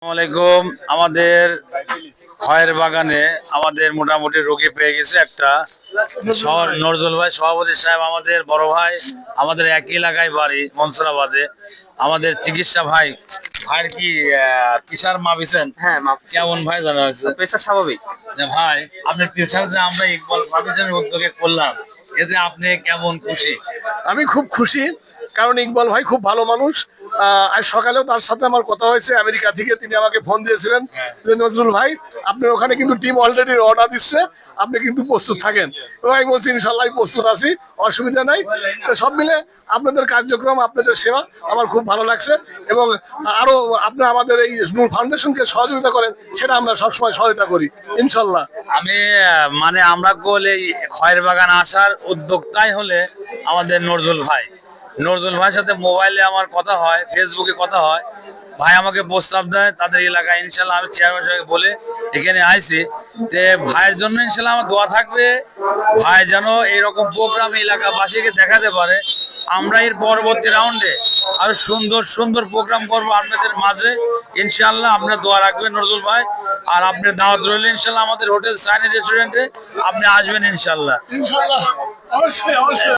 আসসালামাইকুম। আমাদের খয়ের বাগানে আমাদের মোটামুটি রোগী পেয়ে গেছে একটা নজরুল ভাই সভাপতি সাহেব, আমাদের বড় ভাই, আমাদের একই এলাকায় বাড়ি মনসুরাবাদে। আমাদের চিকিৎসা ভাইয়ের কি প্রেশার মাপিছেন? হ্যাঁ, কেমন ভাই জানা হয়েছে? প্রেশার স্বাভাবিক। ভাই আপনি প্রেশার যে আমরা ইকবাল ফাউন্ডেশনের উদ্যোগে করলাম, এতে আপনি কেমন খুশি? আমি খুব খুশি, কারণ ইকবাল ভাই খুব ভালো মানুষ। আজ সকালেও তার সাথে আমার কথা হয়েছে আমেরিকা থেকে। তিনি আমাকে ফোন দিয়েছিলেন যে নজরুল ভাই, আপনার ওখানে কিন্তু টিম অলরেডি অর্ডার দিচ্ছে, আপনি কিন্তু প্রস্তুত থাকেন। তো আমি বলছি ইনশাল্লাহ প্রস্তুত আছি, অসুবিধা নাই। তো সব মিলে আপনাদের কার্যক্রম, আপনাদের সেবা আমার খুব ভালো লাগছে, এবং আরো আপনারা আমাদের এই নূর ফাউন্ডেশনকে সহযোগিতা করেন, সেটা আমরা সবসময় সহায়তা করি ইনশাল্লাহ। আমি মানে আমরা এই খয়ের বাগান আসার উদ্যোক্তাই হলে আমাদের নজরুল ভাইয়ের সাথে মোবাইলে আমার কথা হয়, ফেসবুকে কথা হয়। ভাই আমাকে প্রস্তাব দেয় তাদের এলাকায়, ইনশাল্লাহ আমি চেয়ারম্যান সাহেব বলে এখানে আইছি। তে ভাইয়ের জন্য ইনশাল্লাহ আমার দোয়া থাকবে, ভাই যেন এরকম প্রোগ্রাম এলাকাবাসীকে দেখাতে পারে। আমরা এর পরবর্তী রাউন্ডে আরো সুন্দর সুন্দর প্রোগ্রাম করবো আপনাদের মাঝে ইনশাল্লাহ। আপনার দোয়া রাখবেন নজরুল ভাই, আর আপনি দাওয়াত রইল ইনশাল্লাহ আমাদের হোটেল সাইনি রেস্টুরেন্টে, আপনি আসবেন ইনশাল্লাহ। ইনশাল্লাহ, অবশ্যই অবশ্যই।